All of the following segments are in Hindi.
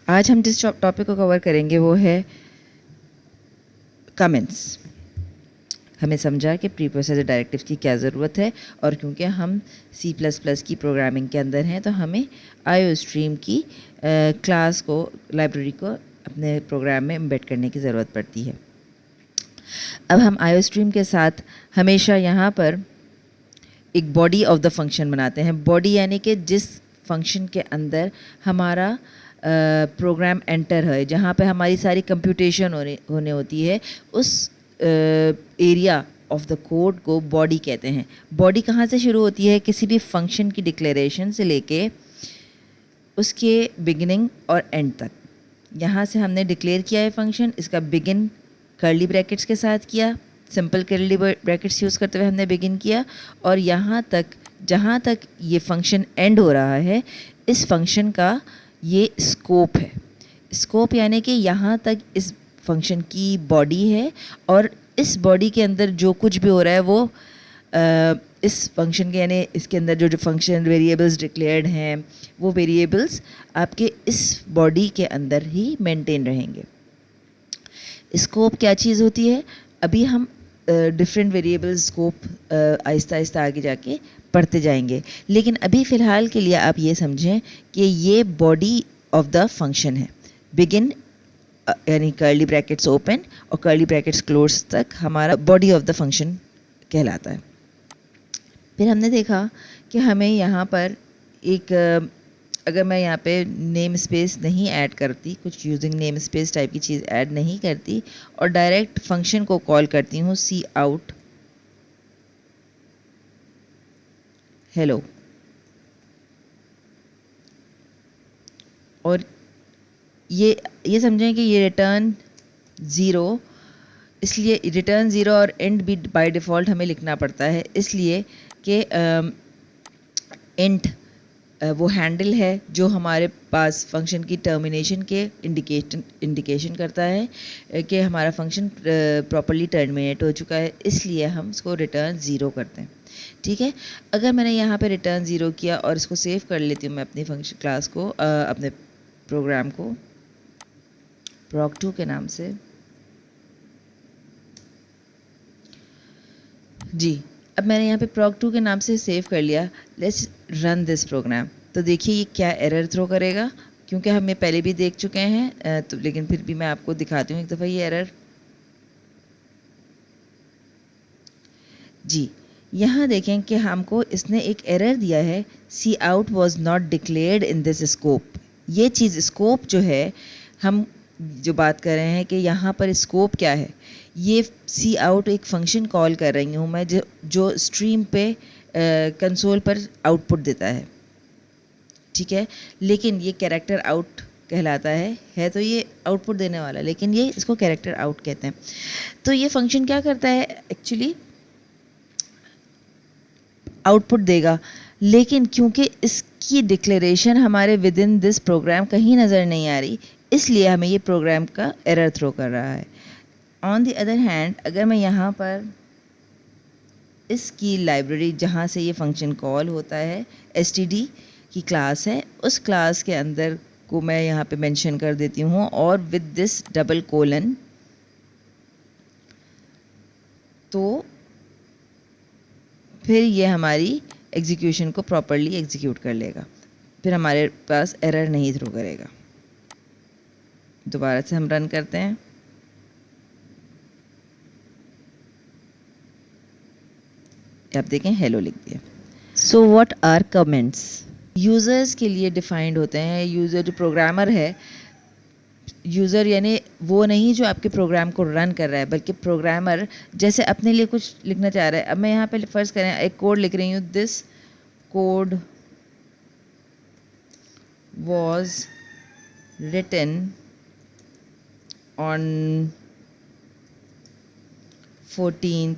आज हम जिस टॉपिक को कवर करेंगे वो है कमेंट्स। हमें समझा कि प्री प्रोसेसर डायरेक्टिव्स की क्या ज़रूरत है, और क्योंकि हम C++ की प्रोग्रामिंग के अंदर हैं तो हमें IOStream की क्लास को, लाइब्रेरी को अपने प्रोग्राम में एम्बेड करने की ज़रूरत पड़ती है। अब हम IOStream के साथ हमेशा यहाँ पर एक बॉडी ऑफ द फंक्शन बनाते हैं। बॉडी यानी कि जिस फंक्शन के अंदर हमारा प्रोग्राम एंटर है, जहाँ पे हमारी सारी कंप्यूटेशन होने होती है, उस एरिया ऑफ द कोड को बॉडी कहते हैं। बॉडी कहाँ से शुरू होती है? किसी भी फंक्शन की डिक्लेरेशन से लेके उसके बिगिनिंग और एंड तक। यहाँ से हमने डिक्लेयर किया है फंक्शन, इसका बिगिन कर्ली ब्रैकेट्स के साथ किया, सिंपल कर्ली ब्रैकेट्स यूज़ करते हुए हमने बिगिन किया, और यहाँ तक जहाँ तक ये फंक्शन एंड हो रहा है, इस फंक्शन का ये स्कोप है। स्कोप यानी कि यहाँ तक इस फंक्शन की बॉडी है, और इस बॉडी के अंदर जो कुछ भी हो रहा है वो इस फंक्शन के, यानी इसके अंदर जो फंक्शन वेरिएबल्स डिक्लेयर्ड हैं वो वेरिएबल्स आपके इस बॉडी के अंदर ही मेंटेन रहेंगे। स्कोप क्या चीज़ होती है? अभी हम different variable scope Aahista Aahista आगे जाके पढ़ते जाएंगे, लेकिन अभी फ़िलहाल के लिए आप ये समझें कि ये बॉडी ऑफ द फंक्शन है। बिगिन यानी कर्ली ब्रैकेट्स ओपन और कर्ली ब्रैकेट्स क्लोज तक हमारा बॉडी ऑफ द फंक्शन कहलाता है। फिर हमने देखा कि हमें यहाँ पर एक अगर मैं यहाँ पे नेम स्पेस नहीं ऐड करती, कुछ यूजिंग नेम स्पेस टाइप की चीज़ ऐड नहीं करती, और डायरेक्ट फंक्शन को कॉल करती हूँ सी आउट हेलो, और ये समझें कि ये रिटर्न ज़ीरो, इसलिए रिटर्न ज़ीरो और एंड भी बाय डिफ़ॉल्ट हमें लिखना पड़ता है, इसलिए कि एंड वो हैंडल है जो हमारे पास फंक्शन की टर्मिनेशन के इंडिकेशन करता है कि हमारा फंक्शन प्रॉपर्ली टर्मिनेट हो चुका है, इसलिए हम इसको रिटर्न ज़ीरो करते हैं। ठीक है, अगर मैंने यहाँ पे रिटर्न ज़ीरो किया और इसको सेव कर लेती हूँ मैं अपनी फंक्शन क्लास को, अपने प्रोग्राम को proc2 के नाम से, जी अब मैंने यहाँ पे proc2 के नाम से सेव कर लिया। Let's run this program. तो देखिए ये क्या एरर थ्रो करेगा, क्योंकि हम ये पहले भी देख चुके हैं, तो लेकिन फिर भी मैं आपको दिखाती हूँ एक दफ़ा ये एरर। जी यहाँ देखें कि हमको इसने एक एरर दिया है, C out was not declared in this scope. ये चीज़ स्कोप जो है, हम जो बात कर रहे हैं कि यहाँ पर स्कोप क्या है, ये सी आउट एक फंक्शन कॉल कर रही हूँ मैं जो स्ट्रीम पे कंसोल पर आउटपुट देता है। ठीक है, लेकिन ये कैरेक्टर आउट कहलाता है तो ये आउटपुट देने वाला, लेकिन ये इसको कैरेक्टर आउट कहते हैं। तो ये फंक्शन क्या करता है? एक्चुअली आउटपुट देगा, लेकिन क्योंकि इसकी डिक्लेरेशन हमारे विद इन दिस प्रोग्राम कहीं नज़र नहीं आ रही, इसलिए हमें ये प्रोग्राम का एरर थ्रो कर रहा है। ऑन द अदर हैंड, अगर मैं यहाँ पर इसकी लाइब्रेरी जहाँ से ये फंक्शन कॉल होता है, std की क्लास है, उस क्लास के अंदर को मैं यहाँ पे मेंशन कर देती हूँ, और विद दिस डबल कोलन, तो फिर ये हमारी एग्जीक्यूशन को प्रॉपरली एग्जीक्यूट कर लेगा, फिर हमारे पास एरर नहीं थ्रो करेगा। दोबारा से हम रन करते हैं। आप देखें हेलो लिख दिया। So what are comments? Users के लिए डिफाइंड होते हैं। यूज़र जो प्रोग्रामर है, यूज़र यानी वो नहीं जो आपके प्रोग्राम को रन कर रहा है, बल्कि प्रोग्रामर जैसे अपने लिए कुछ लिखना चाह रहा है। अब मैं यहाँ पे फ़र्ज़ करें एक कोड लिख रही हूँ, this code was written on 14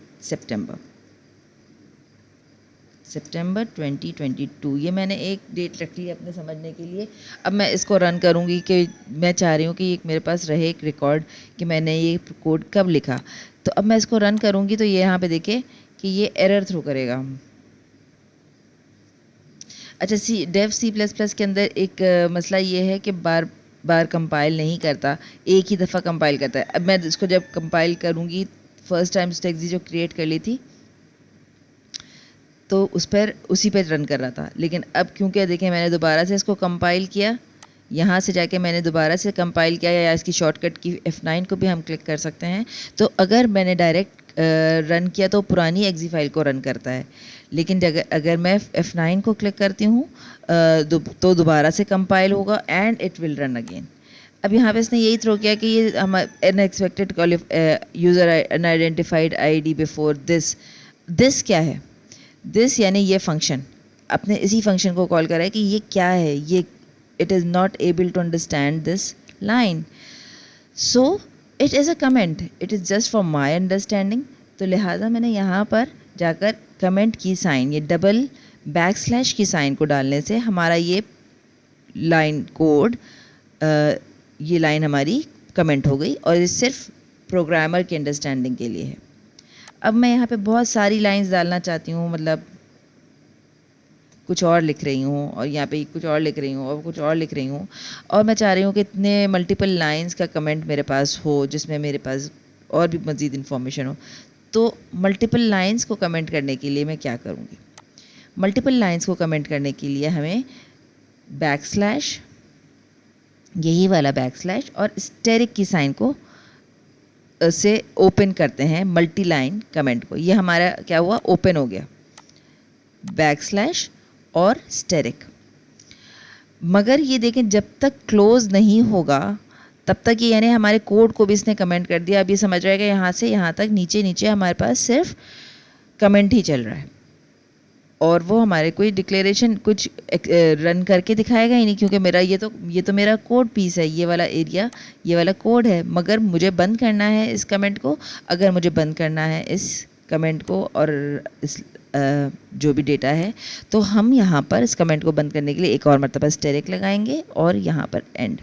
सितंबर 2022। ये मैंने एक डेट रख ली है अपने समझने के लिए। अब मैं इसको रन करूँगी कि मैं चाह रही हूँ कि एक मेरे पास रहे एक रिकॉर्ड कि मैंने ये कोड कब लिखा। तो अब मैं इसको रन करूँगी तो ये यहाँ पे देखें कि ये एरर थ्रो करेगा। अच्छा, डेव C++ के अंदर एक मसला ये है कि बार कंपाइल नहीं करता, एक ही दफ़ा कंपाइल करता है। अब मैं इसको जब कंपाइल करूँगी, फर्स्ट टाइम स्टेक्सी जो क्रिएट कर ली थी तो उसी पर रन कर रहा था, लेकिन अब क्योंकि देखें मैंने दोबारा से इसको कंपाइल किया, यहाँ से जाके मैंने दोबारा से कंपाइल किया, या इसकी शॉर्टकट की F9 को भी हम क्लिक कर सकते हैं। तो अगर मैंने डायरेक्ट रन किया तो पुरानी एग्जी फाइल को रन करता है, लेकिन अगर मैं F9 को क्लिक करती हूँ तो दोबारा से कंपाइल होगा and it will run again. अब यहाँ पे इसने यही थ्रो किया कि ये हम unexpected user unidentified ID before this क्या है? दिस यानी ये फंक्शन, अपने इसी फंक्शन को कॉल करा है कि ये क्या है, ये it is not able to understand this line, so it is a comment, it is just for my understanding. तो लिहाजा मैंने यहाँ पर जाकर कमेंट की साइन, ये डबल बैकस्लैश की साइन को डालने से हमारा ये लाइन कोड, ये लाइन हमारी कमेंट हो गई, और ये सिर्फ प्रोग्रामर की अंडरस्टैंडिंग के लिए है। अब मैं यहाँ पे बहुत सारी लाइंस डालना चाहती हूँ, मतलब कुछ और लिख रही हूँ और यहाँ पे कुछ और लिख रही हूँ और कुछ और लिख रही हूँ, और मैं चाह रही हूँ कि इतने मल्टीपल लाइंस का कमेंट मेरे पास हो जिसमें मेरे पास और भी मज़ीद इन्फॉर्मेशन हो। तो मल्टीपल लाइंस को कमेंट करने के लिए मैं क्या करूँगी? मल्टीपल लाइंस को कमेंट करने के लिए हमें बैकस्लैश, यही वाला बैकस्लैश और स्टेरिक की साइन को से ओपन करते हैं मल्टी लाइन कमेंट को। ये हमारा क्या हुआ? ओपन हो गया, बैकस्लैश और स्टेरिक। मगर ये देखें जब तक क्लोज नहीं होगा तब तक ये, यानी हमारे कोड को भी इसने कमेंट कर दिया। अब ये समझ रहेगा यहाँ से यहाँ तक नीचे नीचे हमारे पास सिर्फ कमेंट ही चल रहा है, और वो हमारे कोई डिक्लेरेशन कुछ रन करके दिखाएगा ही नहीं, क्योंकि मेरा ये तो मेरा कोड पीस है, ये वाला एरिया, ये वाला कोड है। मगर मुझे बंद करना है इस कमेंट को। अगर मुझे बंद करना है इस कमेंट को और इस जो भी डेटा है, तो हम यहाँ पर इस कमेंट को बंद करने के लिए एक और मरतबा स्टेरिक लगाएंगे और यहाँ पर एंड।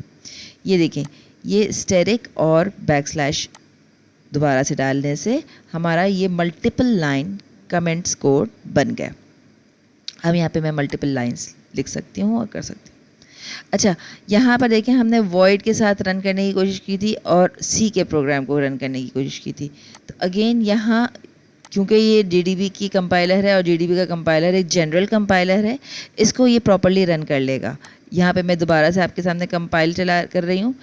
ये देखें, ये स्टेरिक और बैकस्लैश दोबारा से डालने से हमारा ये मल्टीपल लाइन कमेंट्स कोड बन गया। अब यहाँ पे मैं मल्टीपल लाइंस लिख सकती हूँ और कर सकती हूँ। अच्छा, यहाँ पर देखें हमने वॉइड के साथ रन करने की कोशिश की थी और सी के प्रोग्राम को रन करने की कोशिश की थी। तो अगेन यहाँ क्योंकि ये JDB की कंपाइलर है और JDB का कंपाइलर एक जनरल कंपाइलर है, इसको ये प्रॉपर्ली रन कर लेगा। यहाँ पे मैं दोबारा से आपके सामने कंपाइल चला कर रही हूँ।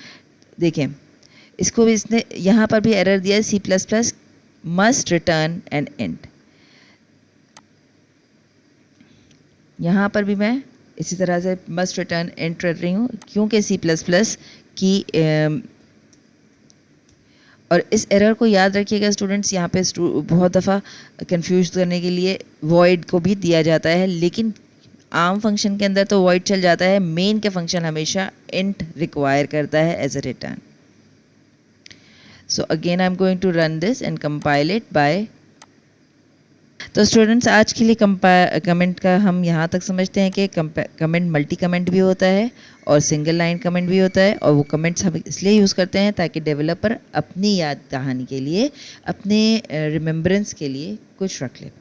देखें, इसको भी इसने यहाँ पर भी एरर दिया है, C++ must return an int. यहाँ पर भी मैं इसी तरह से मस्ट रिटर्न इंट कर रही हूँ, क्योंकि C++ की और इस एरर को याद रखिएगा स्टूडेंट्स, यहाँ पे बहुत दफ़ा कंफ्यूज करने के लिए वॉइड को भी दिया जाता है, लेकिन आम फंक्शन के अंदर तो वॉइड चल जाता है। मेन के फंक्शन हमेशा इंट रिक्वायर करता है as a return. So again I am going to run this and compile it by. तो स्टूडेंट्स, आज के लिए कमेंट का हम यहाँ तक समझते हैं कि कमेंट मल्टी कमेंट भी होता है और सिंगल लाइन कमेंट भी होता है, और वो कमेंट्स हम इसलिए यूज़ करते हैं ताकि डेवलपर अपनी याद दहानी के लिए, अपने रिमेम्बरेंस के लिए कुछ रख ले।